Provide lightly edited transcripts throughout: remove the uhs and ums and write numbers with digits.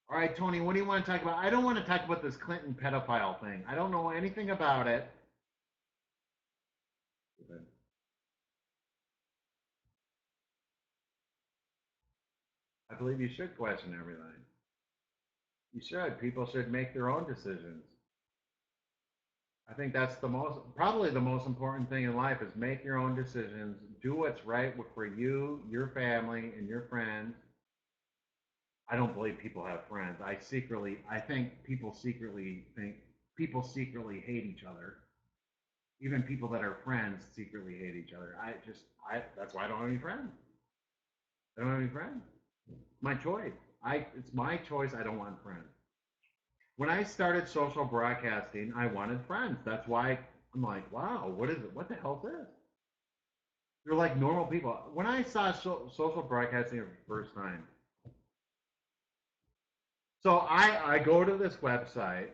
All right, Tony, what do you want to talk about? I don't want to talk about this Clinton pedophile thing. I don't know anything about it. I believe you should question everything. You should. People should make their own decisions. I think that's probably the most important thing in life is make your own decisions, do what's right for you, your family, and your friends. I don't believe people have friends. I think people secretly hate each other. Even people that are friends secretly hate each other. That's why I don't have any friends. I don't have any friends. My choice. It's my choice. I don't want friends. When I started social broadcasting, I wanted friends. That's why I'm like, wow, what is it? What the hell is this? They're like normal people. When I saw social broadcasting for the first time, so I go to this website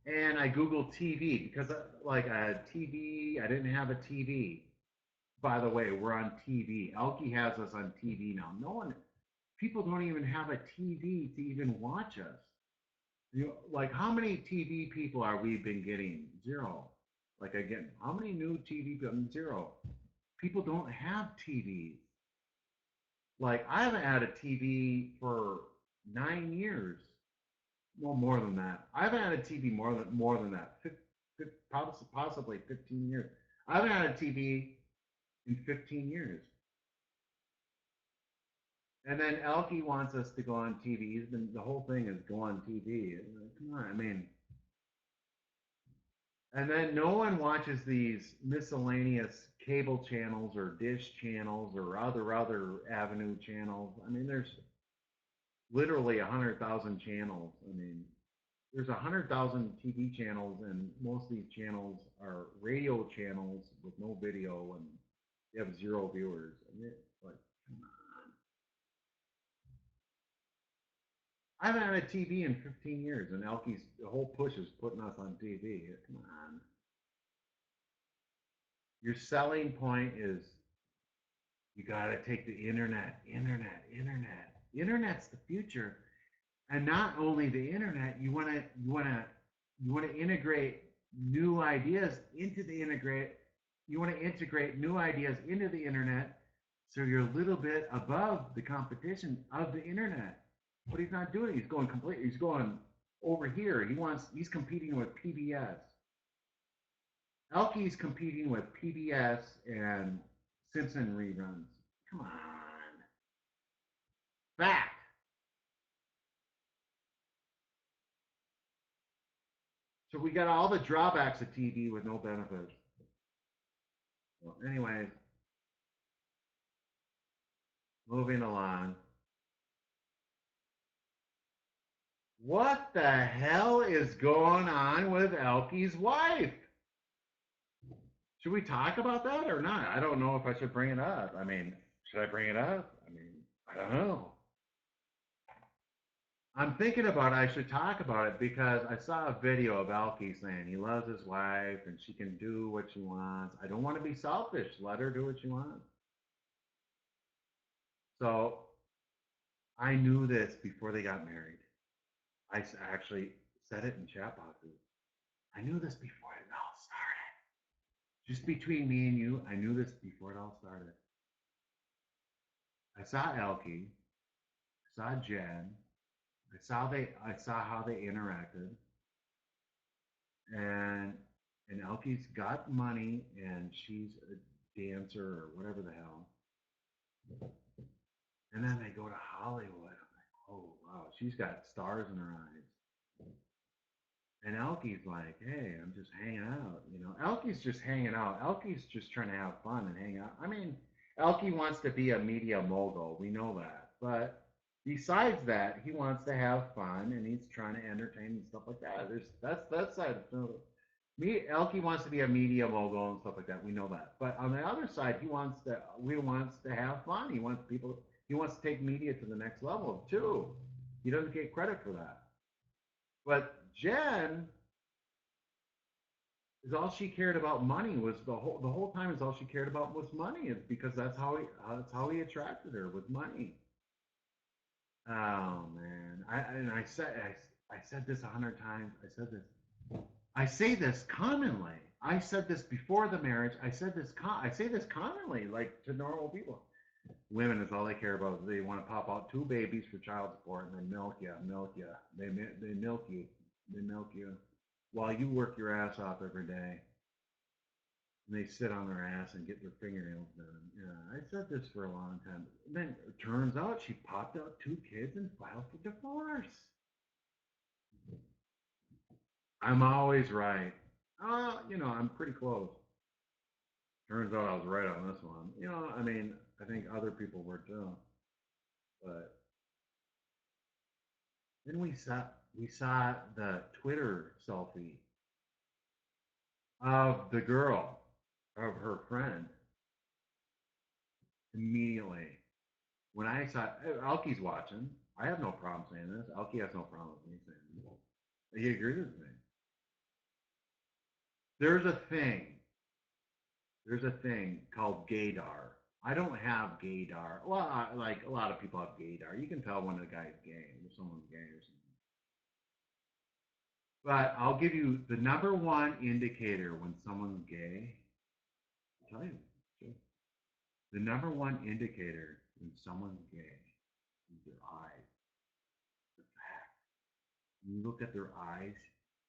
and I Google TV because like I had TV, I didn't have a TV. By the way, we're on TV. Elkie has us on TV now. No one, people don't even have a TV to even watch us. Like how many TV people are we been getting? Zero. Like again, how many new TV people? Zero. People don't have TVs. Like I haven't had a TV for 9 years. Well, more than that. I haven't had a TV more than that. Possibly 15 years. I haven't had a TV in 15 years. And then Elkie wants us to go on TV. The whole thing is go on TV. Come on, I mean, and then no one watches these miscellaneous cable channels or dish channels or other avenue channels. I mean, there's literally 100,000 channels. I mean, there's 100,000 TV channels, and most of these channels are radio channels with no video, and you have zero viewers. I mean, like, come on. I haven't had a TV in 15 years, and Elkie's the whole push is putting us on TV. Come on. Your selling point is you got to take the internet. The internet's the future, and not only the internet. You want to integrate new ideas into the integrate. You want to integrate new ideas into the internet, so you're a little bit above the competition of the internet. But he's not doing it. He's going completely. He's going over here. He's competing with PBS. Elkie's competing with PBS and Simpson reruns. Come on. Fact. So we got all the drawbacks of TV with no benefits. Well, anyways, moving along. What the hell is going on with Elkie's wife? Should we talk about that or not? I don't know if I should bring it up. I mean, should I bring it up? I mean, I don't know. I'm thinking about I should talk about it because I saw a video of Elkie saying he loves his wife and she can do what she wants. I don't want to be selfish. Let her do what she wants. So I knew this before they got married. I actually said it in chat boxes. I knew this before it all started. Just between me and you, I knew this before it all started. I saw Elkie, I saw Jen, I saw how they interacted, and Elkie's got money and she's a dancer or whatever the hell. And then they go to Hollywood. I'm like, oh wow, she's got stars in her eyes. And Elkie's like, hey, I'm just hanging out. Elkie's just hanging out. Elkie's just trying to have fun and hang out. I mean, Elkie wants to be a media mogul. We know that. But besides that, he wants to have fun and he's trying to entertain and stuff like that. That's side. Elkie wants to be a media mogul and stuff like that. We know that. But on the other side, he wants to have fun. He wants to take media to the next level too. He doesn't get credit for that. But Jen is all she cared about money was the whole time is all she cared about was money. It's because that's how he attracted her with money. Oh man, I said this 100 times. I say this commonly. I said this before the marriage. I say this commonly, like to normal people. Women is all they care about. They want to pop out two babies for child support and then milk you, milk you. They milk you, they milk you, while you work your ass off every day. And they sit on their ass and get their fingernails done. Yeah, I said this for a long time. And then it turns out she popped out two kids and filed for divorce. I'm always right. I'm pretty close. Turns out I was right on this one. I mean, I think other people were too. But then we saw the Twitter selfie of the girl, of her friend, immediately. When I saw Elke's watching, I have no problem saying this. Elke has no problem with me saying this. He agrees with me. There's a thing. There's a thing called gaydar. I don't have gaydar. Well, like a lot of people have gaydar. You can tell when a guy's gay, if someone's gay or something. But I'll give you the number one indicator when someone's gay. I'll tell you. The number one indicator when someone's gay is their eyes. The fact. You look at their eyes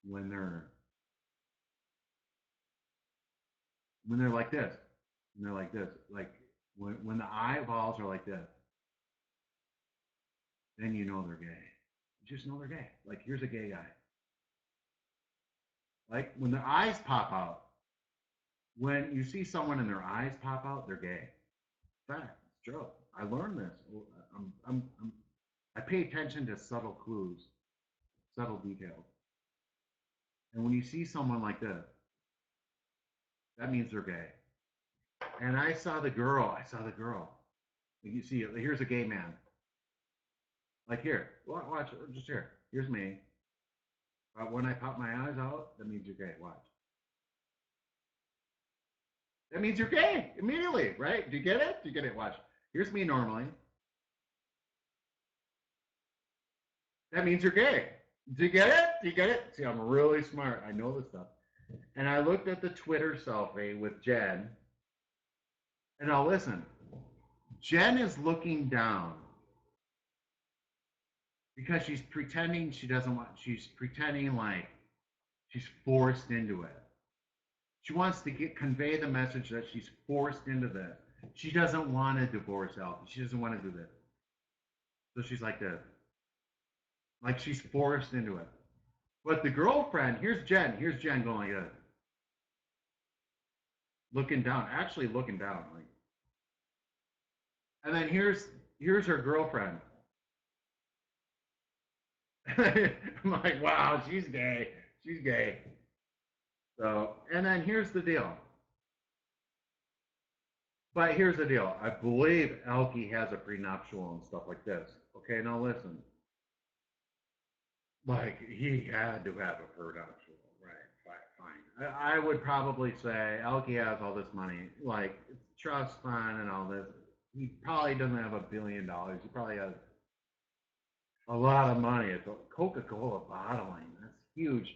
when they're like this, and they're like this, like when the eyeballs are like this, then you know they're gay. You just know they're gay. Like here's a gay guy. Like when their eyes pop out, when you see someone and their eyes pop out, they're gay. Fact, it's true. I learned this. I pay attention to subtle clues, subtle details. And when you see someone like this, that means they're gay. And I saw the girl. You see, here's a gay man. Like here, watch, just here. Here's me. But when I pop my eyes out, that means you're gay. Watch. That means you're gay immediately, right? Do you get it? Do you get it? Watch. Here's me normally. That means you're gay. Do you get it? Do you get it? See, I'm really smart. I know this stuff. And I looked at the Twitter selfie with Jen. And now listen, Jen is looking down because she's pretending she doesn't want, she's pretending like she's forced into it. She wants to convey the message that she's forced into this. She doesn't want to divorce Elke. She doesn't want to do this. So she's like this. Like she's forced into it. But the girlfriend, here's Jen. Here's Jen going like this. Looking down, actually looking down. Like, and then here's her girlfriend. I'm like, wow, she's gay. She's gay. So, and then here's the deal. But here's the deal. I believe Elke has a prenuptial and stuff like this. Okay, now listen. Like he had to have a prenuptial, right? Fine. I would probably say Elke has all this money, like trust fund and all this. He probably doesn't have $1 billion. He probably has a lot of money. It's a Coca-Cola bottling. That's huge.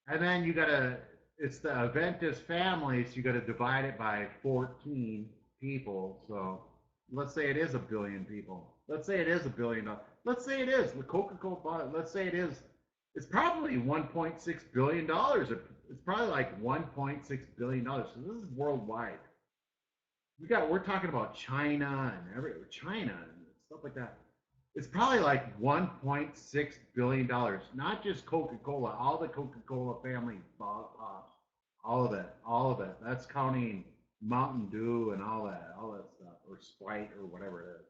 And then it's the Aventis family, so you got to divide it by 14 people. So let's say it is 1 billion people. Let's say it is $1 billion. Let's say it is the Coca-Cola bottle. Let's say it is. It's probably $1.6 billion. It's probably like $1.6 billion. So this is worldwide. We're talking about China and China and stuff like that. It's probably like $1.6 billion, not just Coca-Cola, all the Coca-Cola family, all of it. That's counting Mountain Dew and all that stuff, or Sprite or whatever it is.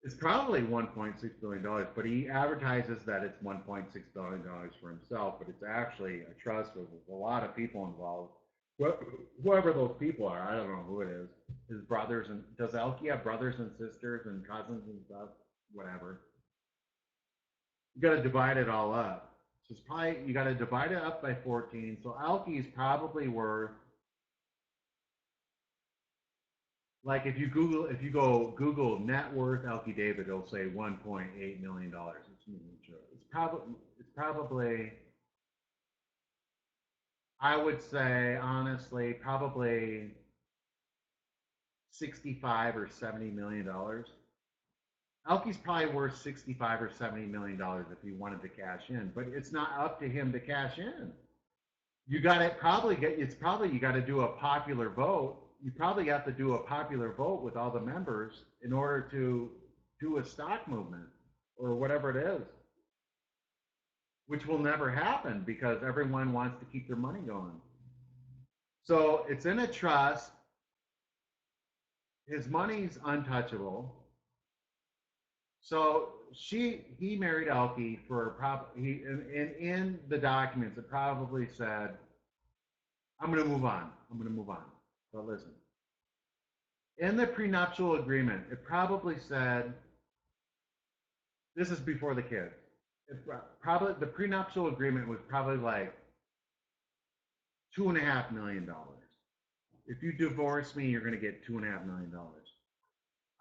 It's probably $1.6 billion, but he advertises that it's $1.6 billion for himself, but it's actually a trust with a lot of people involved. Whoever those people are, I don't know who it is. His brothers, and does Elke have brothers and sisters and cousins and stuff? Whatever. You got to divide it all up. So it's probably, you got to divide it up by 14. So Elke's probably worth Like if you go Google net worth Elkie David, it'll say $1.8 million. It's probably, I would say honestly, probably 65 or 70 million dollars. Elkie's probably worth 65 or 70 million dollars if he wanted to cash in, but it's not up to him to cash in. You got to probably get, it's probably, you got to do a popular vote. You probably have to do a popular vote with all the members in order to do a stock movement or whatever it is, which will never happen because everyone wants to keep their money going. So it's in a trust. His money's untouchable. So he married Elkie for probably, in the documents, it probably said, I'm going to move on. I'm going to move on. But listen, in the prenuptial agreement, it probably said, this is before the kids. Probably the prenuptial agreement was probably like $2.5 million. If you divorce me, you're going to get $2.5 million.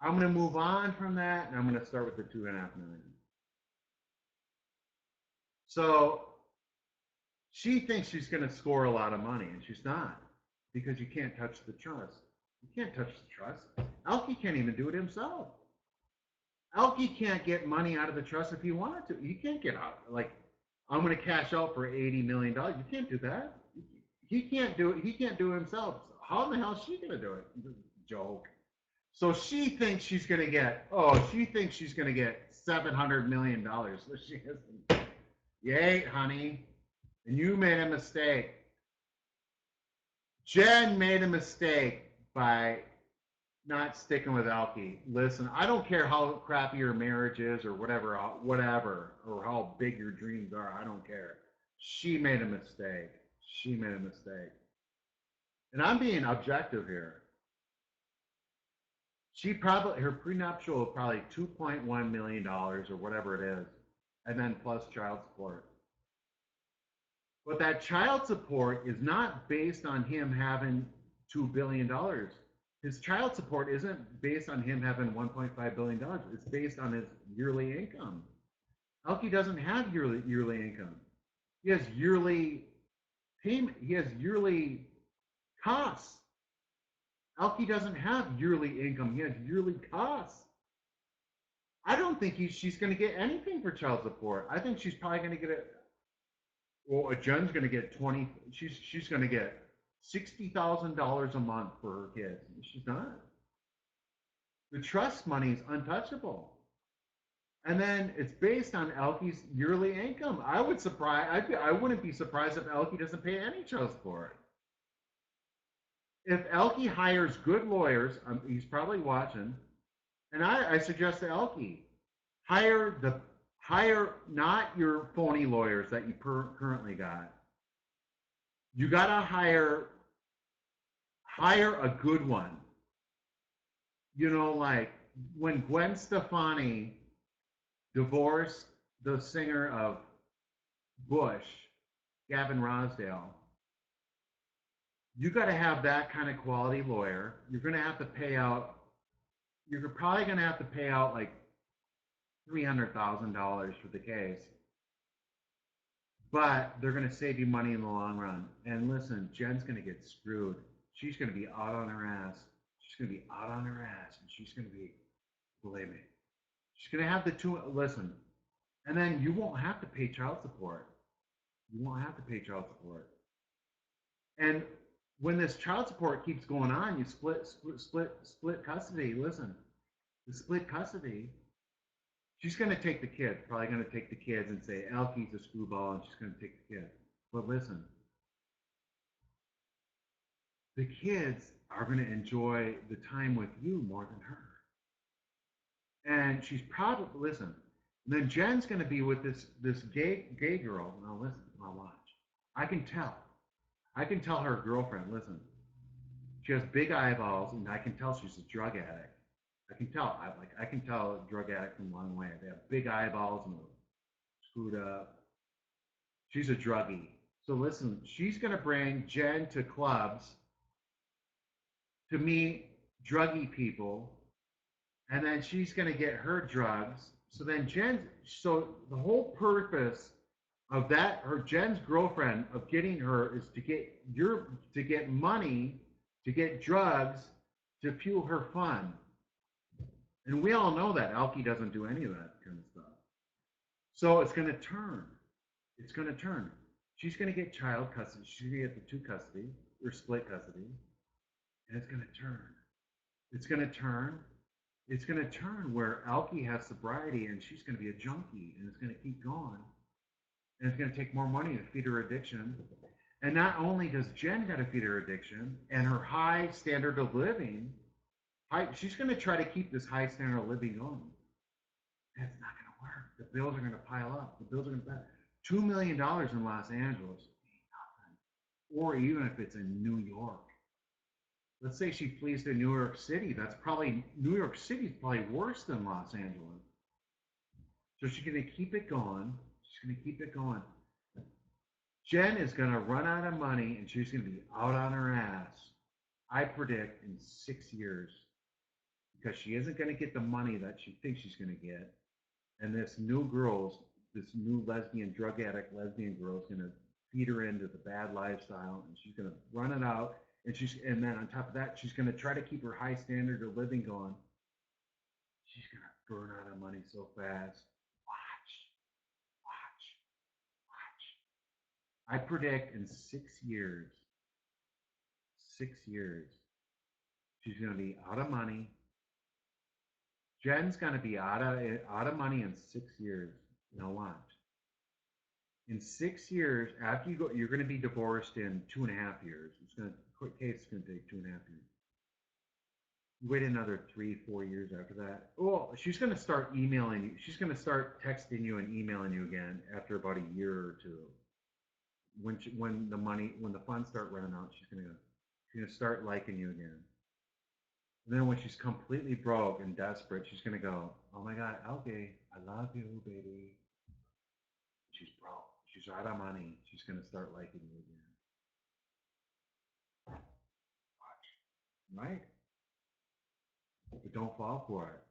I'm going to move on from that, and I'm going to start with the $2.5 million. So she thinks she's going to score a lot of money, and she's not, because you can't touch the trust. You can't touch the trust. Elkie can't even do it himself. Elkie can't get money out of the trust if he wanted to. He can't get out. Like, I'm going to cash out for $80 million. You can't do that. He can't do it. He can't do it himself. How in the hell is she going to do it? Joke. So she thinks she's going to get, she thinks she's going to get $700 million. So she isn't. Yay, honey. And you made a mistake. Jen made a mistake by not sticking with Elkie. Listen, I don't care how crappy your marriage is or whatever, or how big your dreams are. I don't care. She made a mistake. She made a mistake. And I'm being objective here. Her prenuptial is probably $2.1 million or whatever it is, and then plus child support. But that child support is not based on him having $2 billion. His child support isn't based on him having $1.5 billion. It's based on his yearly income. Elkie doesn't have yearly income. He has yearly payment. He has yearly costs. Elkie doesn't have yearly income. He has yearly costs. I don't think she's going to get anything for child support. I think she's probably going to get Jen's going to get she's going to get $60,000 a month for her kids. She's not. The trust money is untouchable. And then it's based on Elkie's yearly income. I wouldn't be surprised if Elkie doesn't pay any child support. If Elkie hires good lawyers, he's probably watching, and I suggest to Elkie, hire not your phony lawyers that you currently got. You gotta hire a good one. You know, like when Gwen Stefani divorced the singer of Bush, Gavin Rossdale, you got to have that kind of quality lawyer. You're going to have to pay out, you're probably going to have to pay out like $300,000 for the case. But they're going to save you money in the long run. And listen, Jen's going to get screwed. She's going to be out on her ass. She's going to be out on her ass. And she's going to be, believe me, she's going to have listen. And then you won't have to pay child support. You won't have to pay child support. And when this child support keeps going on, you split custody. Listen, the split custody, she's going to take the kids, probably going to take the kids and say, Elkie's a screwball, and she's going to take the kids. But listen, the kids are going to enjoy the time with you more than her. And she's probably, listen, then Jen's going to be with this gay girl. Now listen, now watch. I can tell her girlfriend, listen, she has big eyeballs, and I can tell she's a drug addict. I can tell a drug addict from a long way. They have big eyeballs and screwed up. She's a druggie. So listen, she's going to bring Jen to clubs to meet druggy people, and then she's going to get her drugs. So then so the whole purpose of that, her Jen's girlfriend of getting her is to get money, to get drugs, to fuel her fun. And we all know that Alki doesn't do any of that kind of stuff. So it's going to turn. It's going to turn. She's going to get child custody. She's going to get the two custody or split custody. And it's going to turn. It's going to turn. It's going to turn where Alki has sobriety and she's going to be a junkie, and it's going to keep going. And it's going to take more money to feed her addiction. And not only does Jen got to feed her addiction and her high standard of living, she's going to try to keep this high standard of living going. And it's not going to work. The bills are going to pile up. The bills are going to $2 million in Los Angeles, or even if it's in New York. Let's say she flees to New York City. New York City is probably worse than Los Angeles. So she's going to keep it going. She's going to keep it going. Jen is going to run out of money, and she's going to be out on her ass, I predict, in 6 years, because she isn't going to get the money that she thinks she's going to get. And this new lesbian, drug addict lesbian girl is going to feed her into the bad lifestyle, and she's going to run it out. And then on top of that, she's going to try to keep her high standard of living going. She's going to burn out of money so fast. Watch. I predict in 6 years, she's going to be out of money. Jen's going to be out of money in 6 years. Now watch. In 6 years, after you go, you're going to be divorced in 2.5 years. Court case is going to take 2.5 years. You wait another 3-4 years after that. Oh, she's going to start emailing you. She's going to start texting you and emailing you again after about a year or two. When the funds start running out, she's going to start liking you again. And then when she's completely broke and desperate, she's going to go, "Oh my God, Alki, I love you, baby." She's broke. She's out of money. She's going to start liking you again. Watch. Right? But don't fall for it.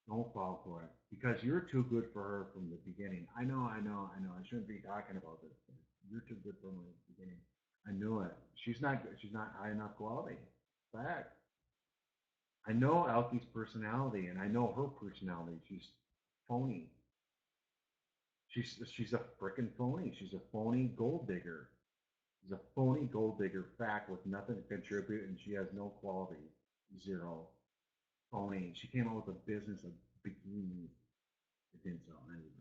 Don't fall for it. Because you're too good for her from the beginning. I know. I shouldn't be talking about this. You're too good from the beginning. I knew it. She's not high enough quality. Fact. I know Alki's personality, and I know her personality. She's phony. She's a frickin' phony. She's a phony gold digger. She's a phony gold digger, fact, with nothing to contribute, and she has no quality. Zero. Phony. She came out with a business of bikinis. It didn't sell anything.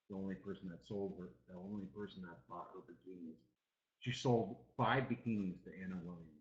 The only person that bought her bikinis. She sold 5 bikinis to Anna Williams.